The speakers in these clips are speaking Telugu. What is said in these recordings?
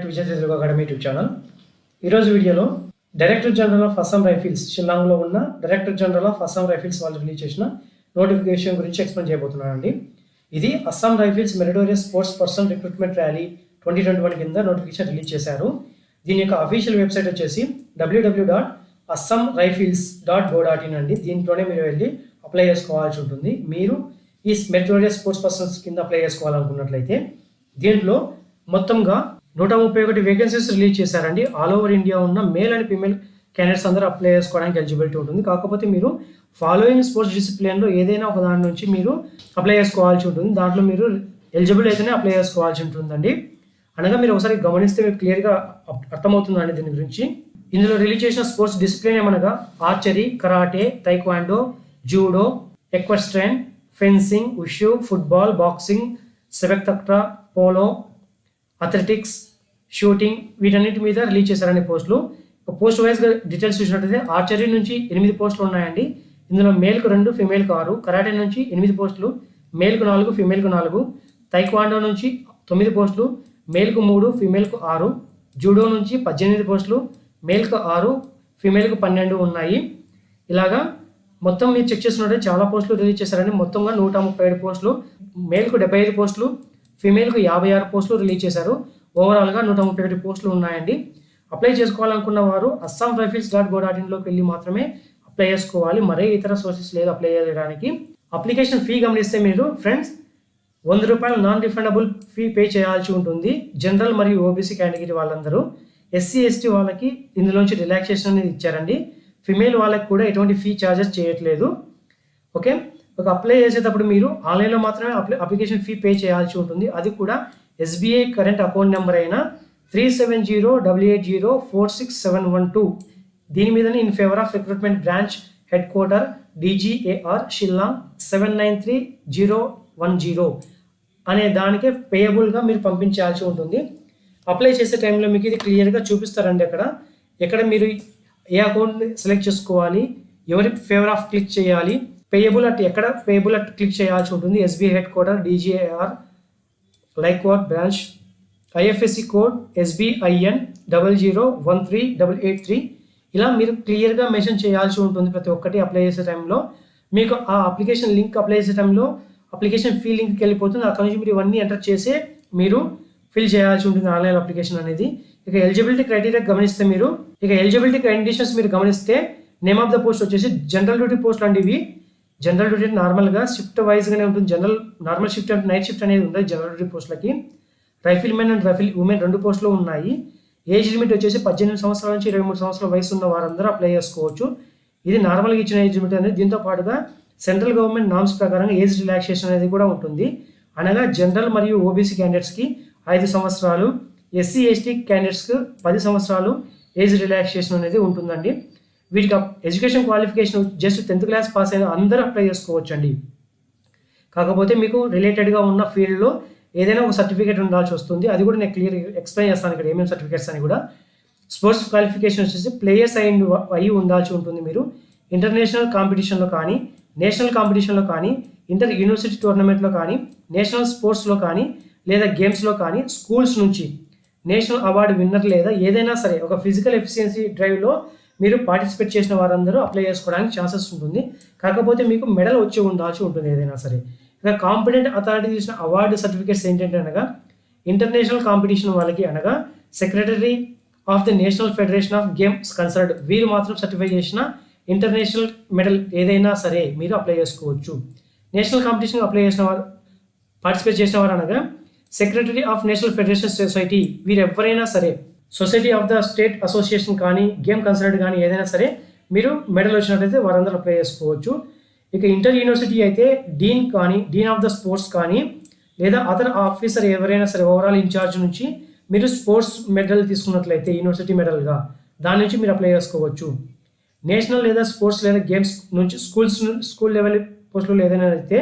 To Vijay Telugu academy YouTube channel. ఈరోజు వీడియోలో director general of Assam rifles షిల్లాంగ్లో ఉన్న director general of Assam rifles వాళ్ళు రిలీజ్ చేసిన నోటిఫికేషన్ గురించి ఎక్స్ప్లెయిన్ చేయబోతున్నానండి. ఇది Assam rifles meritorious sports person recruitment rally 2021 కింద నోటిఫికేషన్ రిలీజ్ చేశారు. దీని యొక్క అఫీషియల్ వెబ్సైట్ వచ్చేసి www.assamrifles.go.in అండి. దీంట్లోనే మీరు వెళ్ళి అప్లై చేసుకోవాల్సి ఉంటుంది. మీరు ఈ మెరిటోరియస్ స్పోర్ట్స్ పర్సన్స్ కింద అప్లై చేసుకోవాలనుకున్నట్లయితే దీంట్లో మొత్తంగా 131 వేకెన్సీస్ రిలీజ్ చేశారండి. ఆల్ ఓవర్ ఇండియా ఉన్న మేల్ అండ్ ఫీమేల్ క్యాండిడేట్స్ అందరూ అప్లై చేసుకోవడానికి ఎలిజిబిలిటీ ఉంటుంది. కాకపోతే మీరు ఫాలోయింగ్ స్పోర్ట్స్ డిసిప్లిన్లో ఏదైనా ఒక దాని నుంచి మీరు అప్లై చేసుకోవాల్సి ఉంటుంది. దాంట్లో మీరు ఎలిజిబుల్ అయితేనే అప్లై చేసుకోవాల్సి ఉంటుందండి. అనగా మీరు ఒకసారి గమనిస్తే మీకు క్లియర్గా అర్థమవుతుందండి దీని గురించి. ఇందులో రిలీజ్ చేసిన స్పోర్ట్స్ డిసిప్లిన్ ఏమనగా archery, karate, taekwondo, judo, equestrian, fencing, wushu, football, boxing, sepak takraw, polo, athletics, shooting వీటన్నిటి మీద రిలీజ్ చేశారండి పోస్టులు. పోస్ట్ వైజ్గా డీటెయిల్స్ చూసినట్టయితే ఆర్చరీ నుంచి 8 పోస్టులు ఉన్నాయండి. ఇందులో మేల్కు 2, ఫీమేల్కు 6. కరాటే నుంచి 8 పోస్టులు, మేల్కు 4, ఫీమేల్కు 4. తైక్వాండో నుంచి 9 పోస్టులు, మేల్కు 3, ఫీమేల్కు 6. జూడో నుంచి 18 పోస్టులు, మేల్కు 6, ఫీమేల్కు 12 ఉన్నాయి. ఇలాగా మొత్తం మీరు చెక్ చేసినట్టు చాలా పోస్టులు రిలీజ్ చేశారండి. మొత్తంగా 137 పోస్టులు, మేల్కు 75 పోస్టులు, ఫీమేల్కు 56 పోస్టులు రిలీజ్ చేశారు. ఓవరాల్గా 131 పోస్టులు ఉన్నాయండి. అప్లై చేసుకోవాలనుకున్న వారు assamrifles.go.in వెళ్ళి మాత్రమే అప్లై చేసుకోవాలి. మరే ఇతర సోర్సెస్ లేదు అప్లై చేయడానికి. అప్లికేషన్ ఫీ గమనిస్తే మీరు friends ₹100 non refundable fee pay చేయాల్సి ఉంటుంది. జనరల్ మరియు ఓబీసీ కేటగిరీ వాళ్ళందరూ. ఎస్సీ ఎస్టీ వాళ్ళకి ఇందులోంచి రిలాక్సేషన్ అనేది ఇచ్చారండి. ఫిమేల్ వాళ్ళకి కూడా ఎటువంటి ఫీ ఛార్జెస్ చేయట్లేదు. ఓకే, ఒక అప్లై చేసేటప్పుడు మీరు ఆన్లైన్లో మాత్రమే అప్లికేషన్ ఫీ పే చేయాల్సి ఉంటుంది. అది కూడా ఎస్బీఐ కరెంట్ అకౌంట్ నెంబర్ అయిన 3708804671 దీని మీదనే in favour of recruitment branch head quarter DGAR Shillong 793010 అనే దానికే పేయబుల్గా మీరు పంపించాల్సి ఉంటుంది. అప్లై చేసే టైంలో మీకు ఇది క్లియర్గా చూపిస్తారండి. ఎక్కడ మీరు ఏ అకౌంట్ని సెలెక్ట్ చేసుకోవాలి, ఎవరి ఫేవర్ ఆఫ్ క్లిక్ చేయాలి, పేయబుల్ అట్ ఎక్కడ పేయబుల్ అట్ క్లిక్ చేయాల్సి ఉంటుంది. SBI head quarter DGAR Laitkor branch, IFSC code SBIN 0013883 ఇలా మీరు క్లియర్గా మెన్షన్ చేయాల్సి ఉంటుంది ప్రతి ఒక్కటి అప్లై చేసే టైంలో. మీకు ఆ అప్లికేషన్ లింక్ అప్లై చేసే టైంలో అప్లికేషన్ ఫీ లింక్కి వెళ్ళిపోతుంది. అక్కడ నుంచి మీరు ఇవన్నీ ఎంటర్ చేసి మీరు ఫిల్ చేయాల్సి ఉంటుంది ఆన్లైన్ అప్లికేషన్ అనేది. ఇక ఎలిజిబిలిటీ క్రైటీరియా గమనిస్తే మీరు ఎలిజిబిలిటీ కండిషన్స్ మీరు గమనిస్తే నేమ్ ఆఫ్ ద పోస్ట్ వచ్చేసి జనరల్ డ్యూటీ పోస్ట్ లాంటి ఇవి. జనరల్ డ్యూటీ నార్మల్గా షిఫ్ట్ వైజ్గానే ఉంటుంది. నార్మల్ షిఫ్ట్ అంటే నైట్ షిఫ్ట్ అనేది ఉంటుంది జనరల్ డ్యూటీ పోస్టులకి. Rifle men and rifle women 2 పోస్టులు ఉన్నాయి. ఏజ్ లిమిట్ వచ్చేసి 18 సంవత్సరాల నుంచి 23 సంవత్సరాల వయసు ఉన్న వారందరూ అప్లై చేసుకోవచ్చు. ఇది నార్మల్గా ఇచ్చిన ఏజ్ లిమిట్ అనేది. దీంతో పాటుగా సెంట్రల్ గవర్నమెంట్ నామ్స్ ప్రకారం ఏజ్ రిలాక్సేషన్ అనేది కూడా ఉంటుంది. అనగా జనరల్ మరియు ఓబీసీ క్యాండిడేట్స్కి 5 సంవత్సరాలు, ఎస్సీ ఎస్టీ క్యాండిడేట్స్కి 10 సంవత్సరాలు ఏజ్ రిలాక్సేషన్ అనేది ఉంటుందండి. వీటికి education qualification just 10th class pass అయిన అందరూ అప్లై చేసుకోవచ్చు అండి. కాకపోతే మీకు రిలేటెడ్గా ఉన్న ఫీల్డ్లో ఏదైనా ఒక సర్టిఫికేట్ ఉండాల్సి వస్తుంది. అది కూడా నేను క్లియర్ ఎక్స్ప్లెయిన్ చేస్తాను ఇక్కడ ఏమేమి సర్టిఫికేట్స్ అని కూడా. స్పోర్ట్స్ క్వాలిఫికేషన్ వచ్చేసి ప్లేయర్స్ అయి ఉండాల్సి ఉంటుంది. మీరు ఇంటర్నేషనల్ కాంపిటీషన్లో కానీ, నేషనల్ కాంపిటీషన్లో కానీ, ఇంటర్ యూనివర్సిటీ టోర్నమెంట్లో కానీ, నేషనల్ స్పోర్ట్స్లో కానీ లేదా గేమ్స్లో కానీ, స్కూల్స్ నుంచి నేషనల్ అవార్డు విన్నర్ లేదా ఏదైనా సరే ఒక ఫిజికల్ ఎఫిషియన్సీ డ్రైవ్లో మీరు పార్టిసిపేట్ చేసిన వారందరూ అప్లై చేసుకోవడానికి ఛాన్సెస్ ఉంటుంది. కాకపోతే మీకు మెడల్ వచ్చి ఉండాల్సి ఉంటుంది ఏదైనా సరే. ఇక కాంపిటెంట్ అథారిటీ తీసిన అవార్డు సర్టిఫికేట్స్ ఏంటంటే అనగా ఇంటర్నేషనల్ కాంపిటీషన్ వాళ్ళకి అనగా secretary of the national federation of games concerned వీరు మాత్రం సర్టిఫై చేసిన ఇంటర్నేషనల్ మెడల్ ఏదైనా సరే మీరు అప్లై చేసుకోవచ్చు. నేషనల్ కాంపిటీషన్ అప్లై చేసిన వారు పార్టిసిపేట్ చేసిన వారు అనగా secretary of national federation society వీరు ఎవరైనా సరే, society of the state association కానీ, గేమ్ కన్సర్న్డ్ కానీ ఏదైనా సరే మీరు మెడల్ వచ్చినట్లయితే వారందరూ అప్లై చేసుకోవచ్చు. ఇక ఇంటర్ యూనివర్సిటీ అయితే డీన్ కానీ, డీన్ ఆఫ్ ద స్పోర్ట్స్ కానీ లేదా అదర్ ఆఫీసర్ ఎవరైనా సరే ఓవరాల్ ఇన్ఛార్జ్ నుంచి మీరు స్పోర్ట్స్ మెడల్ తీసుకున్నట్లయితే యూనివర్సిటీ మెడల్గా దాని నుంచి మీరు అప్లై చేసుకోవచ్చు. నేషనల్ లేదా స్పోర్ట్స్ లేదా గేమ్స్ నుంచి స్కూల్ లెవెల్ పోస్టులు ఏదైనా అయితే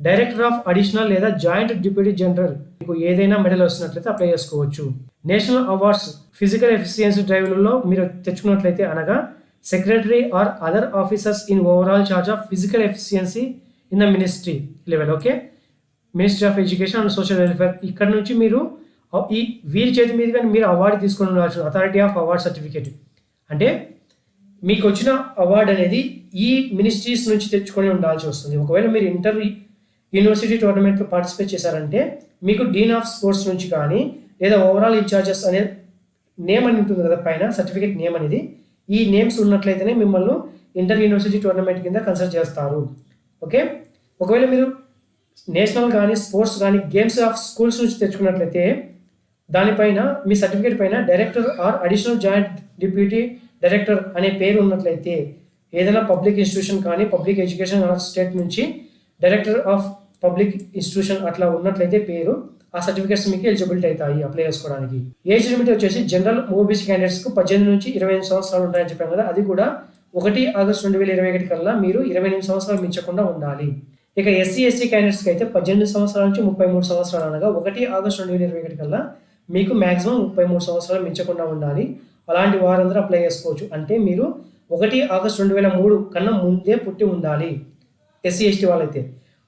డైరెక్టర్ ఆఫ్ అడిషనల్ లేదా జాయింట్ డిప్యూటీ జనరల్ మీకు ఏదైనా మెడల్ వస్తున్నట్లయితే అప్లై చేసుకోవచ్చు. నేషనల్ అవార్డ్స్ ఫిజికల్ ఎఫిషియన్సీ డ్రైవ్లలో మీరు తెచ్చుకున్నట్లయితే అనగా secretary or other officers in overall charge of physical efficiency in the ministry level. Okay, ministry of education and social welfare ఇక్కడ నుంచి మీరు ఈ వీరి చేతి మీదుగా మీరు అవార్డు తీసుకొని ఉండాల్సి అథారిటీ ఆఫ్ అవార్డ్ సర్టిఫికేట్ అంటే మీకు వచ్చిన అవార్డు అనేది ఈ మినిస్ట్రీస్ నుంచి తెచ్చుకొని ఉండాల్సి వస్తుంది. ఒకవేళ మీరు యూనివర్సిటీ టోర్నమెంట్లో పార్టిసిపేట్ చేశారంటే మీకు డీన్ ఆఫ్ స్పోర్ట్స్ నుంచి కానీ లేదా ఓవరాల్ ఇన్ఛార్జెస్ అనే నేమ్ అని ఉంటుంది కదా పైన సర్టిఫికేట్ నేమ్ అనేది, ఈ నేమ్స్ ఉన్నట్లయితేనే మిమ్మల్ని ఇంటర్ యూనివర్సిటీ టోర్నమెంట్ కింద కన్సిడర్ చేస్తారు. ఓకే, ఒకవేళ మీరు నేషనల్ కానీ స్పోర్ట్స్ కానీ గేమ్స్ ఆఫ్ స్కూల్స్ నుంచి తెచ్చుకున్నట్లయితే దానిపైన మీ సర్టిఫికేట్ పైన director are additional joint deputy director అనే పేరు ఉన్నట్లయితే, ఏదైనా పబ్లిక్ ఇన్స్టిట్యూషన్ కానీ పబ్లిక్ ఎడ్యుకేషన్ ఆర్ స్టేట్ నుంచి డైరెక్టర్ ఆఫ్ పబ్లిక్ ఇన్స్టిట్యూషన్ అట్లా ఉన్నట్లయితే పేరు, ఆ సర్టిఫికేట్స్ మీకు ఎలిజిబిలిటీ అవుతాయి అప్లై చేసుకోవడానికి. ఏజ్ లిమిట్ వచ్చేసి జనరల్ ఓబీసీ క్యాండిడేట్స్కు 18 నుంచి 28 సంవత్సరాలు ఉంటాయని చెప్పాను కదా, అది కూడా 1 ఆగస్టు 2021 కల్లా మీరు 28 సంవత్సరాలు మించకుండా ఉండాలి. ఇక ఎస్సీ ఎస్టీ క్యాండిడేట్స్కి అయితే 18 సంవత్సరాల నుంచి 33 సంవత్సరాలు అనగా 1 ఆగస్టు 2021 కల్లా మీకు మ్యాక్సిమం 33 సంవత్సరాలు మించకుండా ఉండాలి. అలాంటి వారందరూ అప్లై చేసుకోవచ్చు. అంటే మీరు 1 ఆగస్టు 2003 కన్నా ముందే పుట్టి ఉండాలి ఎస్సీ ఎస్టీ వాళ్ళైతే.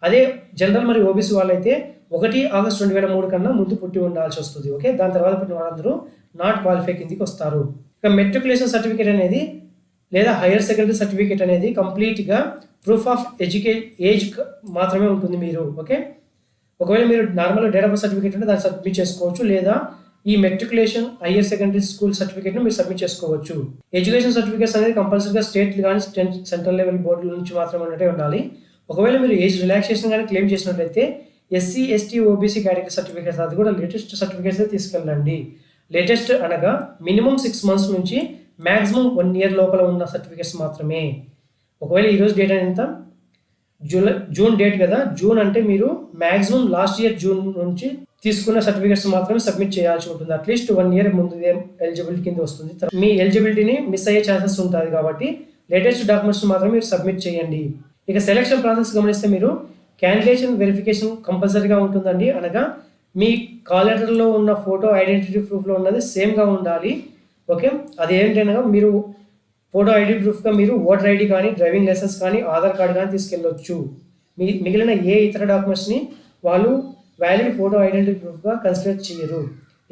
అదే జనరల్ మరియు ఓబీసీ వాళ్ళైతే 1 ఆగస్టు 2003 కన్నా ముందు పుట్టి ఉండాల్సి వస్తుంది. ఓకే, దాని తర్వాత పుట్టిన వాళ్ళందరూ నాట్ క్వాలిఫై కిందికి వస్తారు. ఇక మెట్రికులేషన్ సర్టిఫికేట్ అనేది లేదా హైయర్ సెకండరీ సర్టిఫికేట్ అనేది కంప్లీట్గా ప్రూఫ్ ఆఫ్ ఏజ్ మాత్రమే ఉంటుంది మీరు. ఓకే, ఒకవేళ మీరు normal date of birth certificate ఉంటే దాన్ని సబ్మిట్ చేసుకోవచ్చు, లేదా ఈ మెట్రికులేషన్ హైయర్ సెకండరీ స్కూల్ సర్టిఫికేట్ను మీరు సబ్మిట్ చేసుకోవచ్చు. ఎడ్యుకేషన్ సర్టిఫికేట్స్ అనేది కంపల్సరీగా స్టేట్ కానీ సెంట్రల్ లెవెల్ బోర్డుల నుంచి మాత్రమే ఉన్నట్టే ఉండాలి. ఒకవేళ మీరు ఏజ్ రిలాక్సేషన్ కానీ క్లెయిమ్ చేసినట్లయితే SC ST OBC category certificates అది కూడా లేటెస్ట్ సర్టిఫికేట్స్ తీసుకెళ్ళండి. లేటెస్ట్ అనగా మినిమం 6 months నుంచి మ్యాక్సిమం 1 year లోపల ఉన్న సర్టిఫికేట్స్ మాత్రమే. ఒకవేళ ఈరోజు డేట్ ఎంత జూన్ డేట్ కదా, జూన్ అంటే మీరు మ్యాక్సిమం లాస్ట్ ఇయర్ జూన్ నుంచి తీసుకున్న సర్టిఫికేట్స్ మాత్రమే సబ్మిట్ చేయాల్సి ఉంటుంది. అట్లీస్ట్ 1 year ముందు ఎలిజిబిలిటీ కింద వస్తుంది. మీ ఎలిజిబిలిటీని మిస్ అయ్యే ఛాన్సెస్ ఉంటుంది కాబట్టి లేటెస్ట్ డాక్యుమెంట్స్ మాత్రమే మీరు సబ్మిట్ చేయండి. ఇక సెలక్షన్ ప్రాసెస్ గమనిస్తే మీరు క్యాండిడేషన్ వెరిఫికేషన్ కంపల్సరీగా ఉంటుందండి. అనగా మీ కాల్ లెటర్లో ఉన్న ఫోటో ఐడెంటిటీ ప్రూఫ్లో ఉన్నది సేమ్గా ఉండాలి. ఓకే, అది ఏంటనగా మీరు ఫోటో ఐడి ప్రూఫ్గా మీరు ఓటర్ ఐడి కానీ డ్రైవింగ్ లైసెన్స్ కానీ ఆధార్ కార్డు కానీ తీసుకెళ్ళొచ్చు. మిగిలిన ఏ ఇతర డాక్యుమెంట్స్ని వాళ్ళు వ్యాలిడ్ ఫోటో ఐడెంటిటీ ప్రూఫ్గా కన్సిడర్ చేయరు.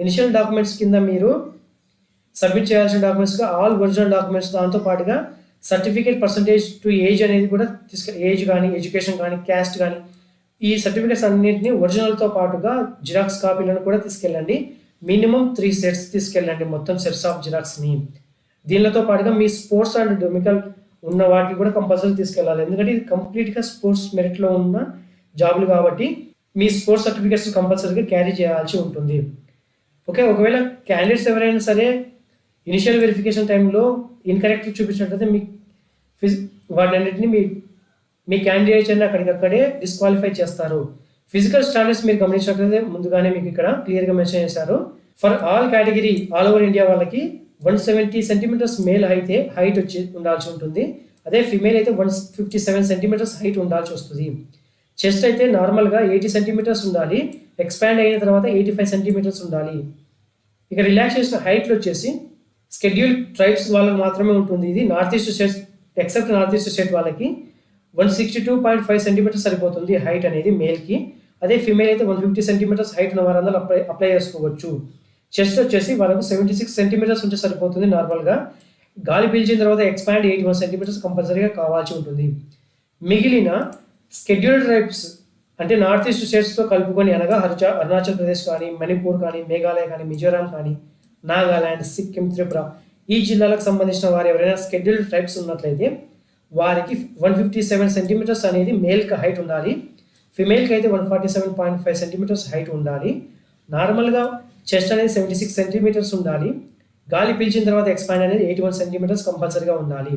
ఇనిషియల్ డాక్యుమెంట్స్ కింద మీరు సబ్మిట్ చేయాల్సిన డాక్యుమెంట్స్గా ఆల్ ఒరిజినల్ డాక్యుమెంట్స్ దాంతో పాటుగా సర్టిఫికేట్ పర్సంటేజ్ టు ఏజ్ అనేది కూడా ఏజ్ కానీ ఎడ్యుకేషన్ కానీ క్యాస్ట్ కానీ ఈ సర్టిఫికేట్స్ అన్నింటినీ ఒరిజినల్తో పాటుగా జిరాక్స్ కాపీలను కూడా తీసుకెళ్ళండి. మినిమం 3 sets తీసుకెళ్ళండి, మొత్తం సెట్స్ ఆఫ్ జిరాక్స్ని. దీనితో పాటుగా మీ స్పోర్ట్స్ అండ్ డొమికల్ ఉన్న వాటిని కూడా కంపల్సరీ తీసుకెళ్ళాలి. ఎందుకంటే ఇది కంప్లీట్గా స్పోర్ట్స్ మెరిట్లో ఉన్న జాబులు కాబట్టి మీ స్పోర్ట్స్ సర్టిఫికేట్స్ కంపల్సరీగా క్యారీ చేయాల్సి ఉంటుంది. ఓకే, ఒకవేళ క్యాండిడేట్స్ ఎవరైనా సరే ఇనిషియల్ వెరిఫికేషన్ టైంలో ఇన్కరెక్ట్ చూపించినట్లయితే వాటిన్నింటినీ మీ క్యాండిడేట్స్ అని అక్కడికక్కడే డిస్క్వాలిఫై చేస్తారు. ఫిజికల్ స్టాండర్డ్స్ మీరు గమనించినట్లయితే ముందుగానే మీకు ఇక్కడ క్లియర్గా మెన్షన్ చేశారు. For all category all over India వాళ్ళకి 170 centimeters మేల్ అయితే హైట్ వచ్చి ఉండాల్సి ఉంటుంది. అదే ఫిమేల్ అయితే 157 centimeters హైట్ ఉండాల్సి వస్తుంది. చెస్ట్ అయితే నార్మల్గా 80 centimeters ఉండాలి, ఎక్స్పాండ్ అయిన తర్వాత 85 centimeters ఉండాలి. ఇక రిలాక్సేషన్ హైట్లు వచ్చేసి షెడ్యూల్ ట్రైబ్స్ వాళ్ళకి మాత్రమే ఉంటుంది. ఇది north east state except north east state వాళ్ళకి 162.5 centimeters సరిపోతుంది హైట్ అనేది మేల్కి. అదే ఫిమేల్ అయితే 150 centimeters హైట్ ఉన్న వారందరూ అప్లై చేసుకోవచ్చు. చెస్ట్ వచ్చేసి వాళ్ళకు 76 centimeters ఉంటే సరిపోతుంది నార్మల్గా. గాలి పీల్చిన తర్వాత ఎక్స్పాండ్ 81 centimeters కంపల్సరీగా కావాల్సి ఉంటుంది. మిగిలిన షెడ్యూల్డ్ ట్రైబ్స్ అంటే నార్త్ ఈస్ట్ స్టేట్స్తో కలుపుకొని అనగా అరుణాచల్ ప్రదేశ్ కానీ మణిపూర్ కానీ మేఘాలయ కానీ మిజోరాం కానీ నాగాలాండ్ సిక్కిం త్రిపుర ఈ జిల్లాలకు సంబంధించిన వారు ఎవరైనా షెడ్యూల్డ్ ట్రైబ్స్ ఉన్నట్లయితే వారికి 157 centimeters అనేది మేల్కి హైట్ ఉండాలి, ఫిమేల్కి అయితే 147.5 centimeters హైట్ ఉండాలి. నార్మల్గా చెస్ట్ అనేది 76 centimeters ఉండాలి. గాలి పీల్చిన తర్వాత ఎక్స్పాండ్ అనేది 81 centimeters కంపల్సరీగా ఉండాలి.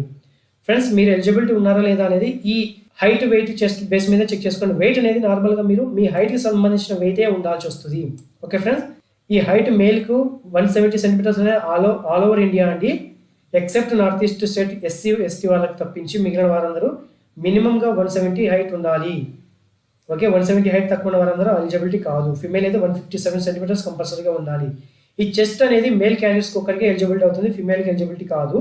ఫ్రెండ్స్, మీరు ఎలిజిబిలిటీ ఉన్నారా లేదా అనేది ఈ హైట్ వెయిట్ చెస్ట్ బేస్ మీద చెక్ చేసుకోండి. వెయిట్ అనేది నార్మల్గా మీరు మీ హైట్కి సంబంధించిన వెయిటే ఉండాల్సి వస్తుంది. ఓకే ఫ్రెండ్స్, ఈ హైట్ మేల్కు 170 centimeters అనేది ఆల్ ఓవర్ ఇండియా అండి. Except north east state SC ST వాళ్ళకి తప్పించి మిగిలిన వారందరూ మినిమంగా 170 హైట్ ఉండాలి. ఓకే, 170 హైట్ తక్కువ ఉన్న వారందరూ ఎలిజిబిలిటీ కాదు. ఫిమేల్ అయితే 157 centimeters కంపల్సరీగా ఉండాలి. ఈ చెస్ట్ అనేది మేల్ క్యాండిడేట్స్కి ఒక్కరికి ఎలిజిబిలిటీ అవుతుంది, ఫిమేల్కి ఎలిజిబిలిటీ కాదు.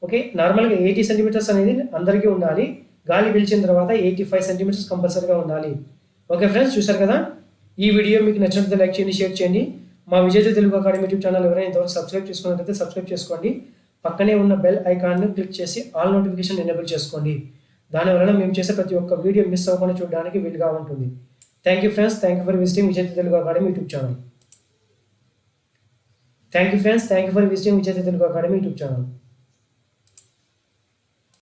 ఓకే, నార్మల్గా 80 centimeters అనేది అందరికీ ఉండాలి. గాలి పీల్చిన తర్వాత 85 centimeters కంపల్సరీగా ఉండాలి. ఓకే ఫ్రెండ్స్, చూసారు కదా. ఈ వీడియో మీకు నచ్చినట్లయితే లైక్ చేయండి, షేర్ చేయండి. మా విజేత తెలుగు అకాడమీ యూట్యూబ్ ఛానల్ ఎవరైనా ఇంతవరకు సబ్స్క్రైబ్ చేసుకున్నట్లయితే సబ్స్క్రైబ్ చేసుకోండి. పక్కనే ఉన్న బెల్ ఐకాన్ను క్లిక్ చేసి ఆల్ నోటిఫికేషన్ ఎనేబుల్ చేసుకోండి. దానివలన మేము చేసే ప్రతి ఒక్క వీడియో మిస్ అవ్వకుండా చూడడానికి వీలుగా ఉంటుంది. Thank you friends, thank you for visiting Vijetha Telugu academy YouTube channel. Thank you friends, thank you for visiting Vijetha Telugu academy YouTube channel.